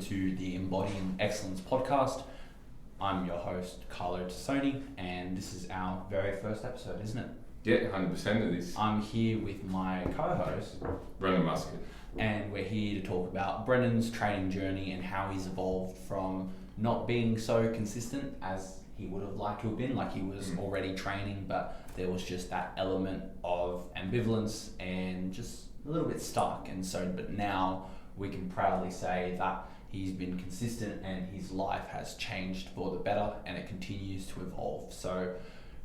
to the Embodying Excellence podcast. I'm your host, Carlo Tassoni, and this is our very first episode, isn't it? Yeah, 100% it is. I'm here with my co-host, Brenden Muscat. And we're here to talk about Brenden's training journey and how he's evolved from not being so consistent as he would have liked to have been, like he was already training, but there was just that element of ambivalence and just a little bit stuck. And so, but now we can proudly say that he's been consistent and his life has changed for the better and it continues to evolve. So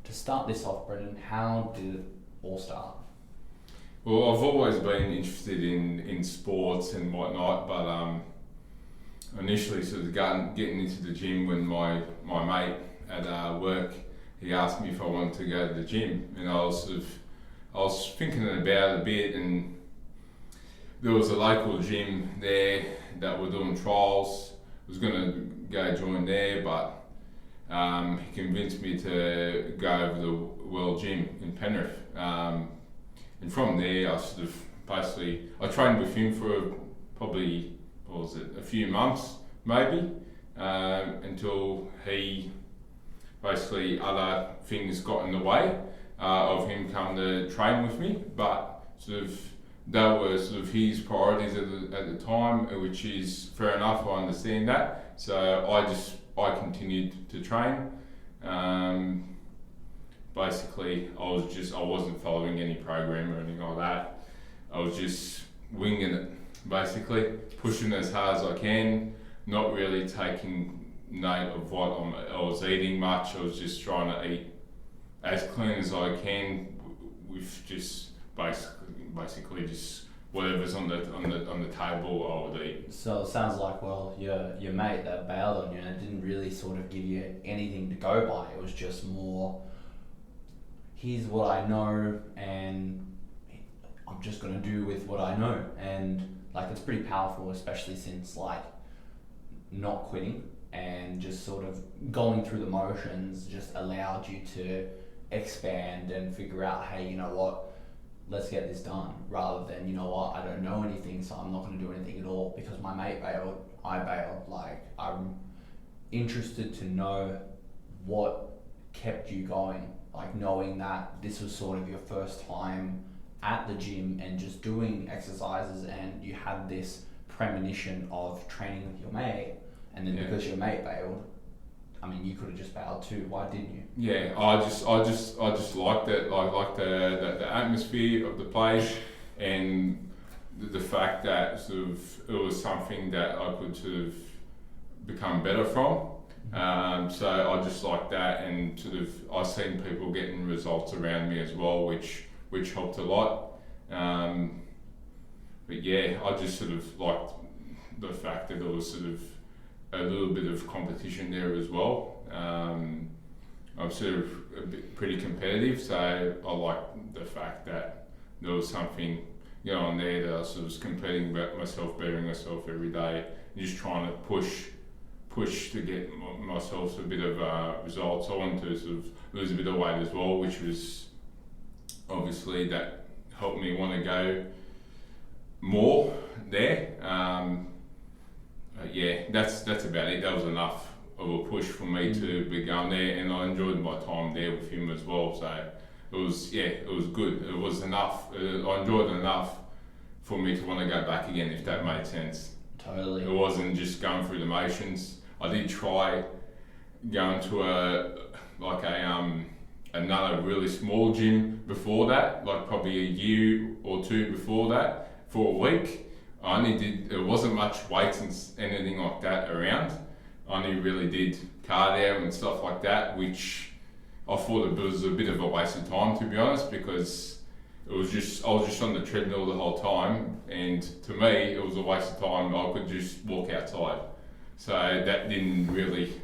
to start this off, Brenden, how did it all start? Well, I've always been interested in sports and whatnot, but initially sort of getting into the gym when my mate at work, he asked me if I wanted to go to the gym, and I was thinking about it a bit, and there was a local gym there that were doing trials. I was going to go join there, but he convinced me to go over to the World Gym in Penrith. And from there, I trained with him for probably, a few months maybe, until he basically other things got in the way of him coming to train with me. But that were his priorities at the time, which is fair enough. I understand that. So I continued to train. Basically, I wasn't following any program or anything like that. I was just winging it, basically, pushing as hard as I can, not really taking note of what I was eating much. I was just trying to eat as clean as I can with just basically just whatever's on the table I would eat. So it sounds like, well, your mate that bailed on you, and it didn't really sort of give you anything to go by. It was just more, here's what I know, and I'm just going to do with what I know. And like, it's pretty powerful, especially since like not quitting and just sort of going through the motions just allowed you to expand and figure out, hey, you know what, let's get this done, rather than, you know what, I don't know anything, so I'm not going to do anything at all because my mate bailed, I bailed. Like, I'm interested to know what kept you going, like knowing that this was sort of your first time at the gym and just doing exercises, and you had this premonition of training with your mate, and then because your mate bailed, I mean, you could have just bailed too. Why didn't you? Yeah, I just liked it. I liked the atmosphere of the place, and the fact that it was something that I could become better from. So I just liked that, and I've seen people getting results around me as well, which helped a lot. But yeah, I just liked the fact that there was a little bit of competition there as well. I'm pretty competitive, so I liked the fact that there was something on there that I was competing about myself, bettering myself every day, and just trying to push to get myself a bit of results. I wanted to lose a bit of weight as well, which was obviously that helped me want to go more there. Yeah, that's about it. That was enough of a push for me to be going there, and I enjoyed my time there with him as well. So it was good. It was enough. I enjoyed it enough for me to want to go back again, if that made sense. Totally. It wasn't just going through the motions. I did try going to another really small gym before that, like probably a year or two before that, for a week. There wasn't much weights and anything like that around. I only really did cardio and stuff like that, which I thought it was a bit of a waste of time, to be honest, because I was just on the treadmill the whole time, and to me it was a waste of time. I could just walk outside, so that didn't really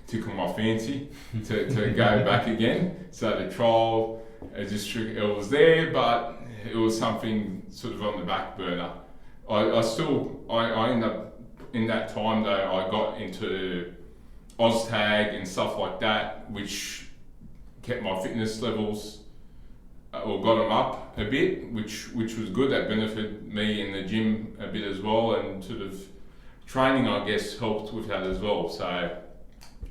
tickle my fancy to go back again. So the trial, it was there, but it was something on the back burner. I ended up in that time though, I got into OzTag and stuff like that, which kept my fitness levels or got them up a bit, which was good. That benefited me in the gym a bit as well, and sort of training, I guess, helped with that as well. So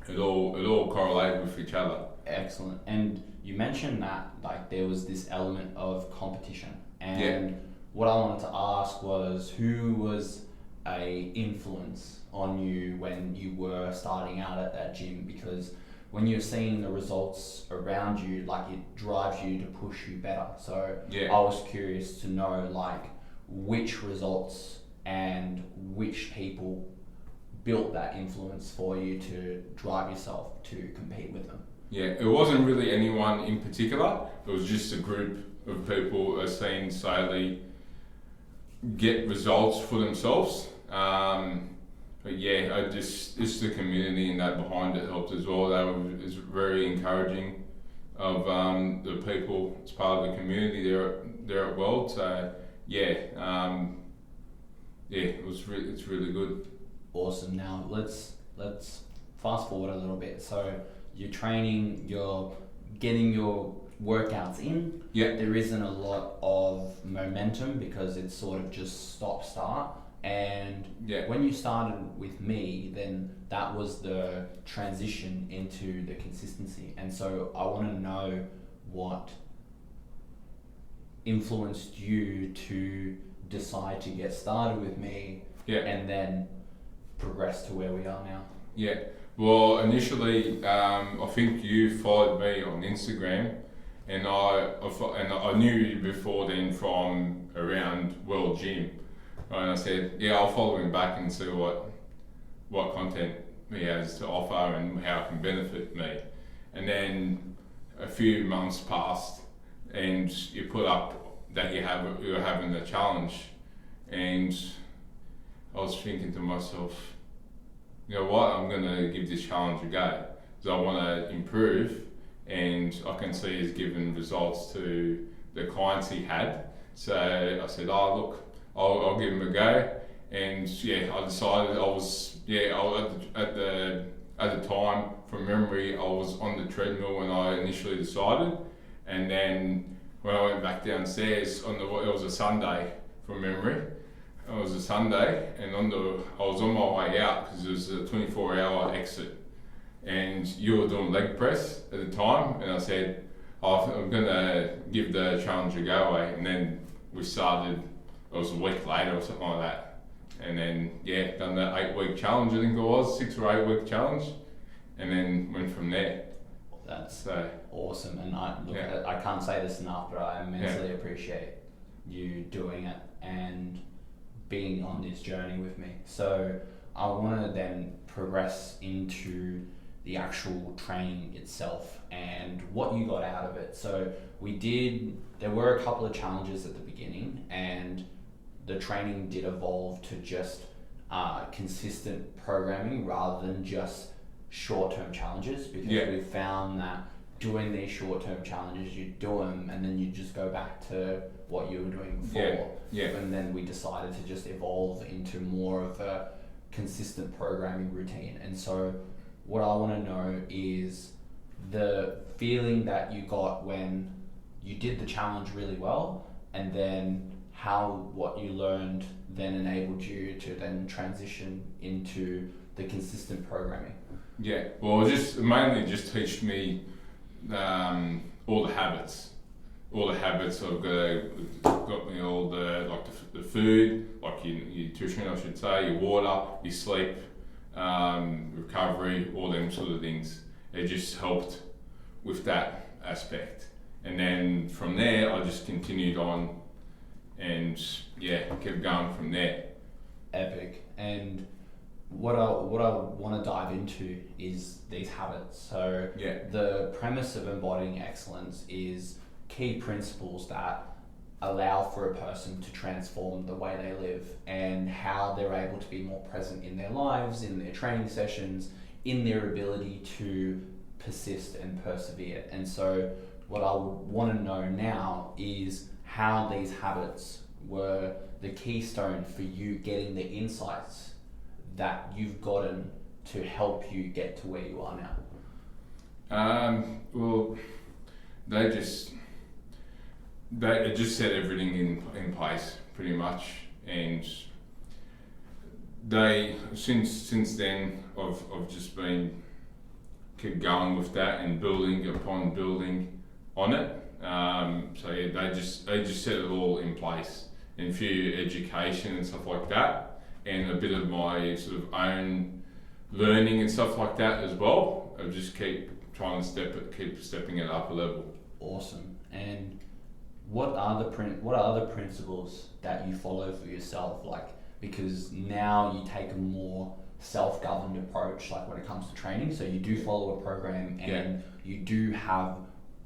it all correlated with each other. Excellent. And you mentioned that like there was this element of competition, and what I wanted to ask was, who was a influence on you when you were starting out at that gym? Because when you're seeing the results around you, like it drives you to push you better. So I was curious to know like which results and which people built that influence for you to drive yourself to compete with them. Yeah, it wasn't really anyone in particular. It was just a group of people who seen slowly get results for themselves. But yeah, it's the community and that behind it helped as well. It's very encouraging of the people as part of the community there at World. So it's really good. Awesome. Now let's fast forward a little bit. So you're training, you're getting your workouts in. Yeah. There isn't a lot of momentum because it's sort of just stop start. And when you started with me, then that was the transition into the consistency. And so I want to know what influenced you to decide to get started with me and then progress to where we are now. Yeah. Well, initially, I think you followed me on Instagram, and I knew you before then from around World Gym. And I said, I'll follow him back and see what content he has to offer and how it can benefit me. And then a few months passed, and you put up that you're having a challenge, and I was thinking to myself, you know what, I'm going to give this challenge a go because I want to improve, and I can see he's given results to the clients he had. So I said, look, I'll give him a go, and I decided at the time, from memory, I was on the treadmill when I initially decided, and then when I went back downstairs it was a Sunday from memory. It was a Sunday, and I was on my way out because it was a 24-hour exit, and you were doing leg press at the time, and I said, I'm gonna give the challenge a go, and then we started. It was a week later or something like that, and then done the 8-week challenge. I think it was 6 or 8 week challenge, and then went from there. That's awesome, and I can't say this enough, but I immensely appreciate you doing it and being on this journey with me. So I want to then progress into the actual training itself and what you got out of it. So there were a couple of challenges at the beginning, and the training did evolve to just consistent programming rather than just short-term challenges, because we found that doing these short-term challenges, you do them and then you just go back to what you were doing before. And then we decided to just evolve into more of a consistent programming routine. And so what I want to know is the feeling that you got when you did the challenge really well, and then how what you learned then enabled you to then transition into the consistent programming. Yeah, well, mainly teach me all the habits. All the habits have got me all the food, like your nutrition, I should say, your water, your sleep, recovery, all them sort of things. It just helped with that aspect. And then from there, I just continued on and kept going from there. Epic. And what I want to dive into is these habits. So the premise of embodying excellence is key principles that allow for a person to transform the way they live and how they're able to be more present in their lives, in their training sessions, in their ability to persist and persevere. And so what I would want to know now is how these habits were the keystone for you getting the insights that you've gotten to help you get to where you are now. Well, they just it just set everything in place pretty much, and they since then I've just been keep going with that and building upon building on it. So yeah, they just set it all in place, and a few education and stuff like that, and a bit of my sort of own learning and stuff like that as well. I just keep trying to keep stepping it up a level. Awesome. And what are the principles that you follow for yourself? Like, because now you take a more self-governed approach, like when it comes to training. So you do follow a program, and you do have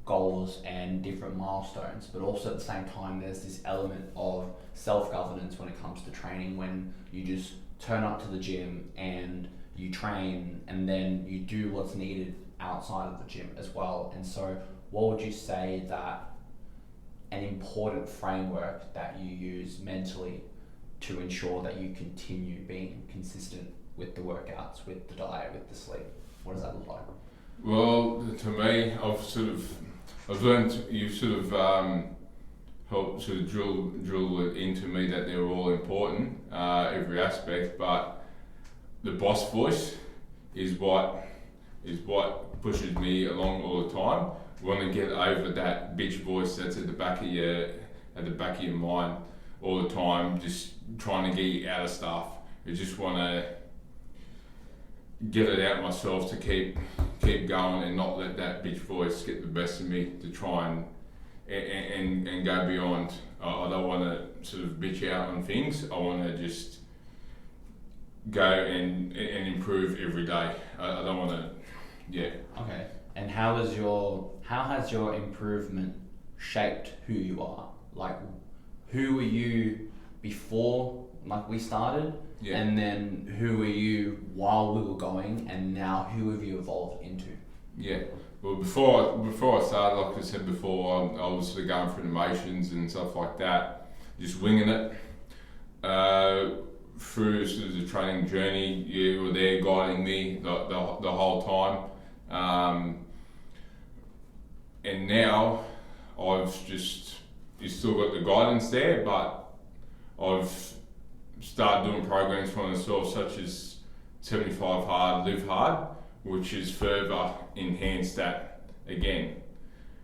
goals and different milestones, but also at the same time there's this element of self-governance when it comes to training, when you just turn up to the gym and you train, and then you do what's needed outside of the gym as well. And so what would you say that an important framework that you use mentally to ensure that you continue being consistent with the workouts, with the diet, with the sleep? What does that look like? Well, to me, I've learned, you've sort of helped sort of drill it into me that they're all important, every aspect, but the boss voice is what pushes me along all the time. Want to get over that bitch voice that's at the back of your mind all the time, just trying to get you out of stuff. I just want to get it out myself to keep going and not let that bitch voice get the best of me, to try and go beyond. I don't want to sort of bitch out on things. I want to just go and improve every day. I don't want to, yeah. Okay. And how has your improvement shaped who you are? Like, who were you before, like, we started? Yeah. And then who were you while we were going, and now who have you evolved into? Yeah. Well, before I started, like I said before, I was sort of going through the motions and stuff like that, just winging it. Through sort of the training journey, you were there guiding me the whole time. And now you still got the guidance there, but I've started doing programs for myself, such as 75 Hard, Live Hard, which has further enhanced that again.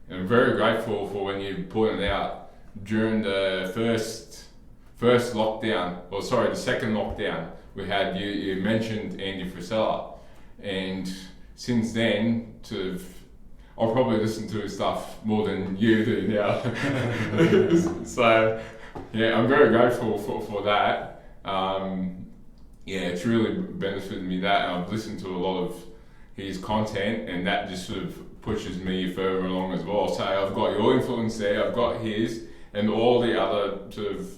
And I'm very grateful for when you pointed out during the first lockdown, the second lockdown, we had, you mentioned Andy Frisella, and since then, I'll probably listen to his stuff more than you do now. So, yeah, I'm very grateful for that. It's really benefited me that, and I've listened to a lot of his content, and that just sort of pushes me further along as well. So I've got your influence there, I've got his, and all the other sort of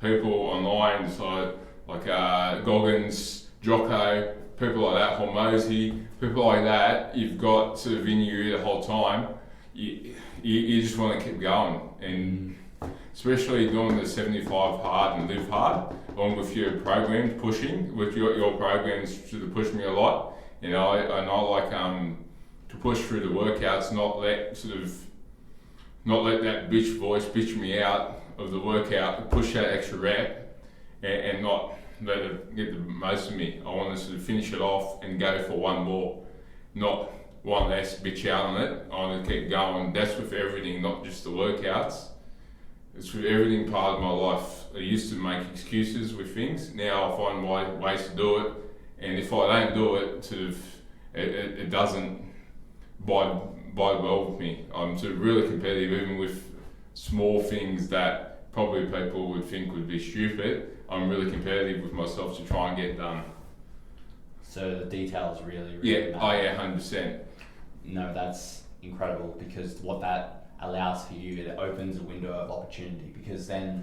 people online, so like Goggins, Jocko, people like that, Hormozy, people like that, you've got sort of in your ear the whole time. You just want to keep going, and especially doing the 75 Hard and Live Hard, along with your programs, pushing with your programs sort of push me a lot. You know, I like to push through the workouts, not let that bitch voice bitch me out of the workout, push that extra rep, and not let it get the most of me. I want to sort of finish it off and go for one more, not one less, bitch out on it. I want to keep going. That's with everything, not just the workouts. It's with everything part of my life. I used to make excuses with things. Now I find ways to do it, and if I don't do it, sort of, it doesn't bide well with me. I'm sort of really competitive, even with small things that probably people would think would be stupid. I'm really competitive with myself to try and get done. So the details really matter. Oh yeah, 100%. No, that's incredible, because what that allows for you, it opens a window of opportunity, because then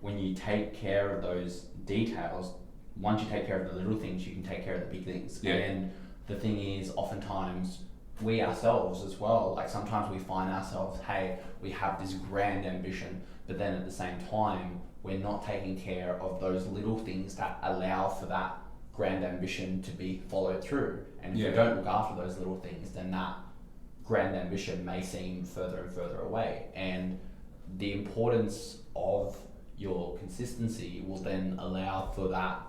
when you take care of those details, once you take care of the little things, you can take care of the big things. Yeah. And the thing is, oftentimes we ourselves as well, like sometimes we find ourselves, hey, we have this grand ambition, but then at the same time, we're not taking care of those little things that allow for that grand ambition to be followed through. And if we don't look after those little things, then that grand ambition may seem further and further away. And the importance of your consistency will then allow for that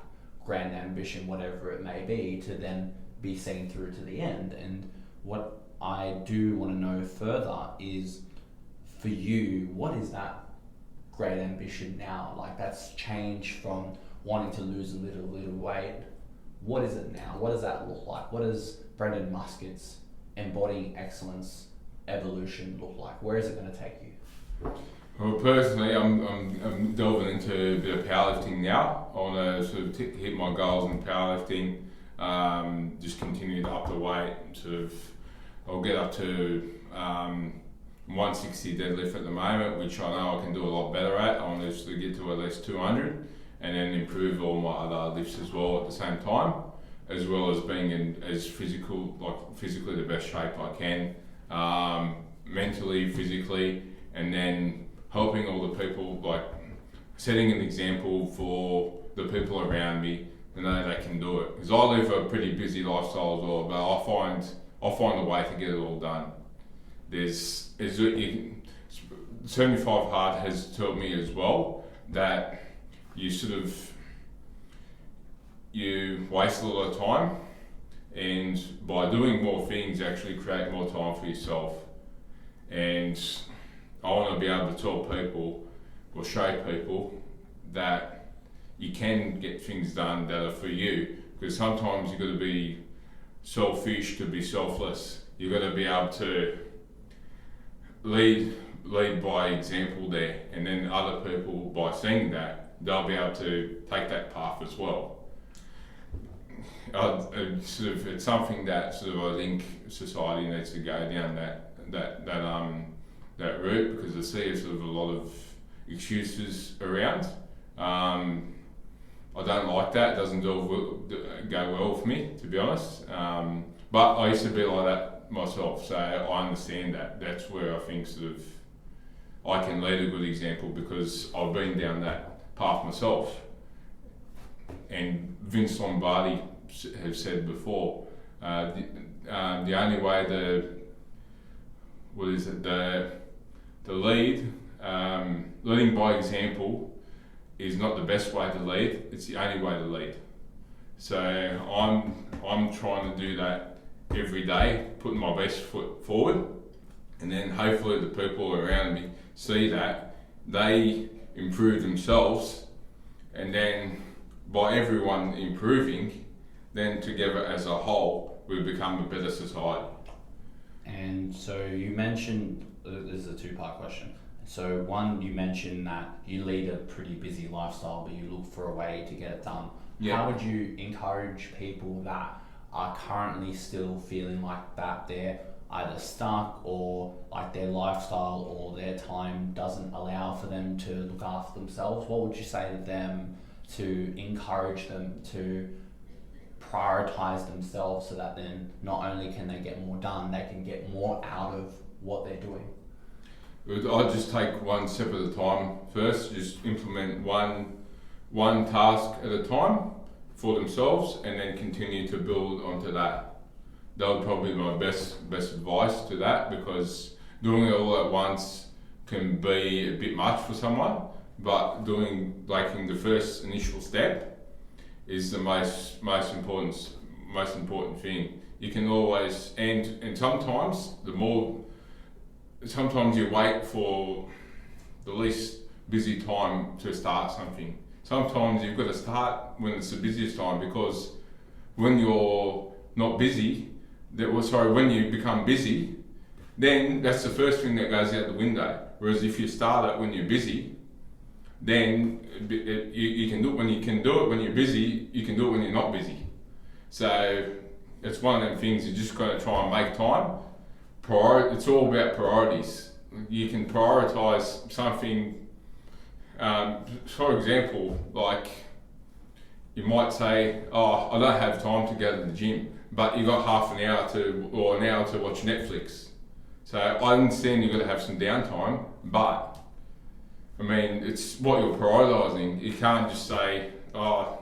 grand ambition, whatever it may be, to then be seen through to the end. And what I do want to know further is, for you, what is that great ambition now? Like, that's changed from wanting to lose a little weight. What is it now? What does that look like? What does Brenden Muscat's embodying excellence evolution look like? Where is it going to take you? Well, personally, I'm delving into a bit of powerlifting now. I want to sort of hit my goals in powerlifting, just continue to up the weight. I'll get up to 160 deadlift at the moment, which I know I can do a lot better at. I want to sort of get to at least 200, and then improve all my other lifts as well at the same time, as well as being in as physically the best shape I can, mentally, physically, and then helping all the people, like setting an example for the people around me to know they can do it. Because I live a pretty busy lifestyle as well, but I find a way to get it all done. 75 Hard has taught me as well that you waste a lot of time, and by doing more things you actually create more time for yourself. And I want to be able to tell people or show people that you can get things done that are for you, because sometimes you've got to be selfish to be selfless. You've got to be able to lead by example there, and then other people, by seeing that, they'll be able to take that path as well. It's something that I think society needs to go down that route, because I see a lot of excuses around. I don't like that. It doesn't go well for me, to be honest. But I used to be like that myself, so I understand that. That's where I think I can lead a good example, because I've been down that path myself. And Vince Lombardi has said before, the only way leading by example is not the best way to lead, it's the only way to lead. So I'm trying to do that every day, putting my best foot forward, and then hopefully the people around me see that, they improve themselves, and then by everyone improving, then together as a whole we become a better society. And so you mentioned, this is a two-part question. So one, you mentioned that you lead a pretty busy lifestyle, but you look for a way to get it done. Yeah. How would you encourage people that are currently still feeling like that they're either stuck, or like their lifestyle or their time doesn't allow for them to look after themselves? What would you say to them to encourage them to prioritize themselves, so that then not only can they get more done, they can get more out of what they're doing? I'd just take one step at a time first, just implement one task at a time for themselves, and then continue to build onto that. That would probably be my best advice to that, because doing it all at once can be a bit much for someone, but taking the first initial step is the most important thing. You can always, and sometimes sometimes you wait for the least busy time to start something. Sometimes you've got to start when it's the busiest time, because when you're not busy, when you become busy, then that's the first thing that goes out the window. Whereas if you start it when you're busy, then you can do it when you can do it when you're busy, you can do it when you're not busy. So it's one of them things, you just got to try and make time. It's all about priorities. You can prioritise something, for example, like you might say, oh, I don't have time to go to the gym, but you got half an hour or an hour to watch Netflix. So I understand you've got to have some downtime, but I mean, it's what you're prioritising. You can't just say, oh,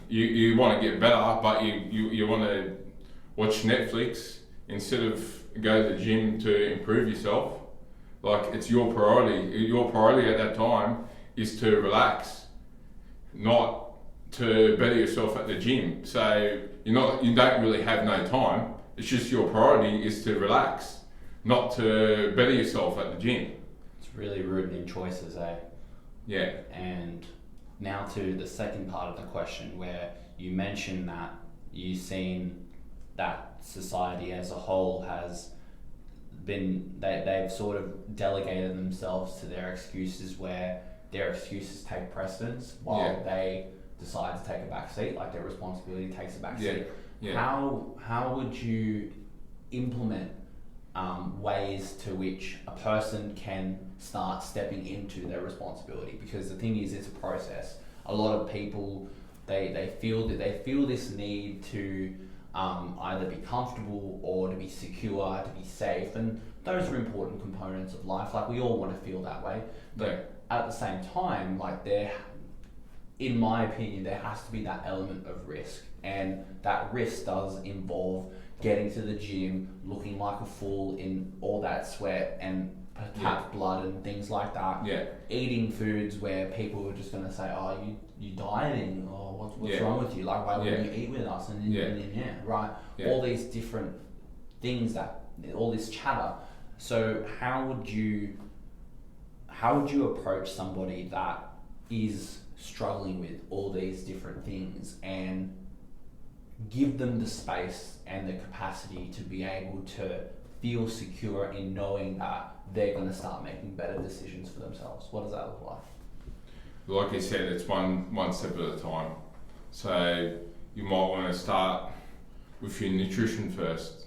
you want to get better, but you want to watch Netflix instead of go to the gym to improve yourself. Like, it's your priority. Your priority at that time is to relax, not to better yourself at the gym. So you don't really have no time. It's just your priority is to relax, not to better yourself at the gym. It's really rooted in choices, eh? Yeah. And now to the second part of the question, where you mentioned that you've seen that society as a whole has been, they've sort of delegated themselves to their excuses, where their excuses take precedence while they decide to take a back seat, like their responsibility takes a back seat. Yeah. How would you implement ways to which a person can start stepping into their responsibility? Because the thing is, it's a process. A lot of people, they feel this need to either be comfortable or to be secure, to be safe, and those are important components of life. Like, we all want to feel that way, but at the same time, like, in my opinion, there has to be that element of risk, and that risk does involve getting to the gym, looking like a fool in all that sweat and perhaps blood and things like that. Yeah. Eating foods where people are just going to say, "Oh, you dieting, or what's wrong with you? Like, why wouldn't you eat with us?" And right. Yeah. All these different things, all this chatter. So how would you approach somebody that is struggling with all these different things and give them the space and the capacity to be able to feel secure in knowing that they're going to start making better decisions for themselves? What does that look like? Like you said, it's one step at a time. So you might want to start with your nutrition first.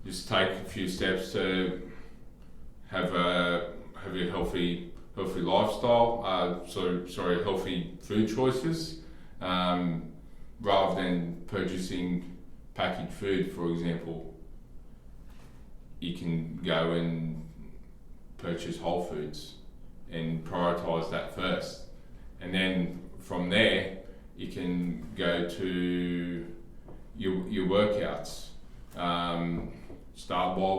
Just take a few steps to have a healthy lifestyle. Healthy food choices, rather than purchasing packaged food, for example. You can go and purchase whole foods and prioritise that first, and then from there you can go to your workouts. Start by a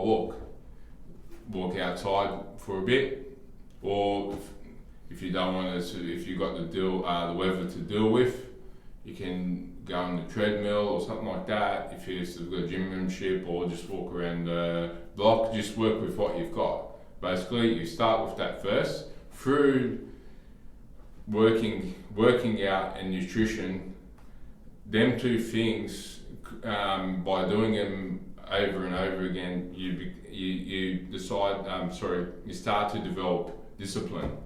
walk outside for a bit, or if you don't want to, if you've got the weather to deal with, you can go on the treadmill or something like that. If you've got a gym membership, or just walk around the block, just work with what you've got. Basically, you start with that first. Through working out and nutrition, them two things, by doing them over and over again, you start to develop discipline.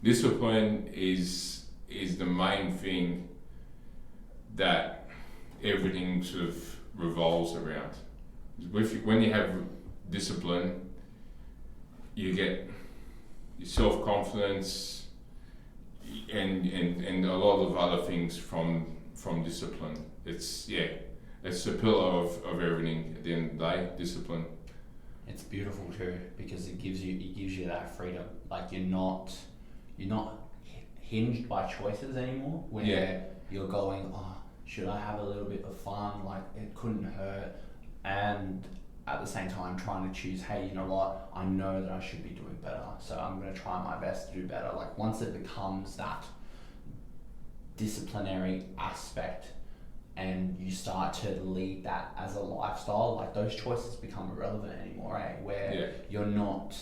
Discipline is the main thing that everything sort of revolves around. When you have discipline, you get your self-confidence and a lot of other things from discipline. It's the pillar of everything at the end of the day, discipline. It's beautiful too, because it gives you that freedom. Like, you're not hinged by choices anymore, where you're going, "Oh, should I have a little bit of fun? Like, it couldn't hurt." And at the same time trying to choose, hey, you know what, I know that I should be doing better, so I'm going to try my best to do better. Like, once it becomes that disciplinary aspect and you start to lead that as a lifestyle, like, those choices become irrelevant anymore, where you're not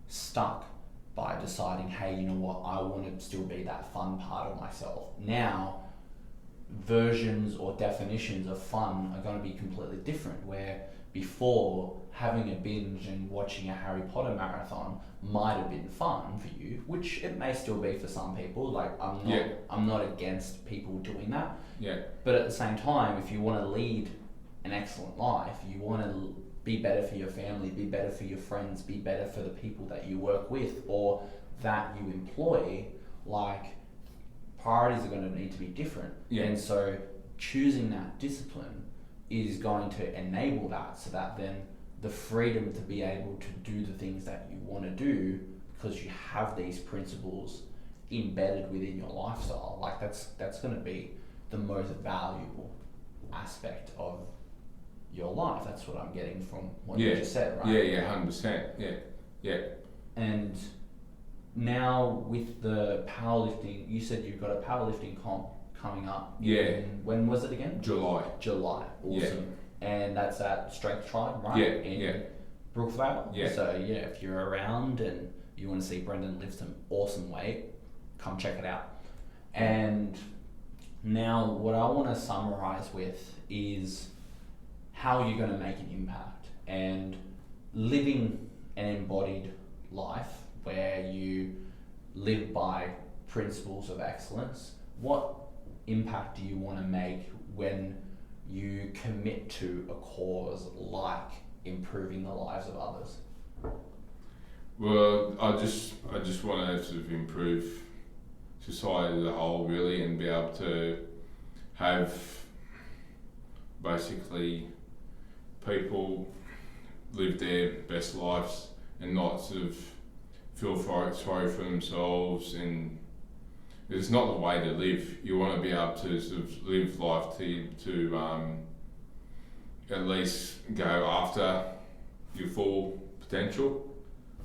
stuck by deciding, hey, you know what, I want to still be that fun part of myself. Now, versions or definitions of fun are going to be completely different, where before, having a binge and watching a Harry Potter marathon might have been fun for you, which it may still be for some people. Like, I'm not against people doing that. Yeah. But at the same time, if you want to lead an excellent life, you want to be better for your family, be better for your friends, be better for the people that you work with or that you employ, like, priorities are going to need to be different. Yeah. And so choosing that discipline is going to enable that, so that then the freedom to be able to do the things that you want to do, because you have these principles embedded within your lifestyle, like, that's going to be the most valuable aspect of your life. That's what I'm getting from what you just said, right? Yeah, 100%. Yeah. Yeah. And now with the powerlifting, you said you've got a powerlifting comp coming up. Yeah. When was it again? July. July. Awesome. Yeah. And that's at Strength Tribe, right? Yeah. In Brookvale. Yeah. So yeah, if you're around and you want to see Brenden lift some awesome weight, come check it out. And now what I want to summarize with is how you're going to make an impact and living an embodied life where you live by principles of excellence. What impact do you want to make when you commit to a cause like improving the lives of others? Well, I just want to sort of improve society as a whole, really, and be able to have basically people live their best lives and not sort of feel sorry for themselves. And it's not the way to live. You want to be able to sort of live life to at least go after your full potential.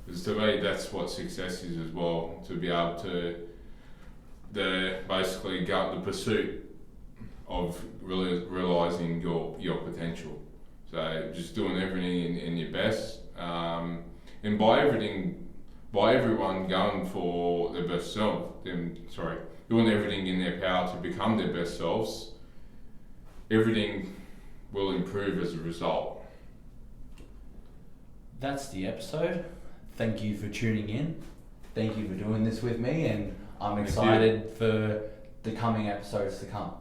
Because to me, that's what success is as well. To be able to basically go in the pursuit of really realising your potential. So just doing everything in your best, and by everyone going for their best self, doing everything in their power to become their best selves, everything will improve as a result. That's the episode. Thank you for tuning in. Thank you for doing this with me, and I'm excited for the coming episodes to come.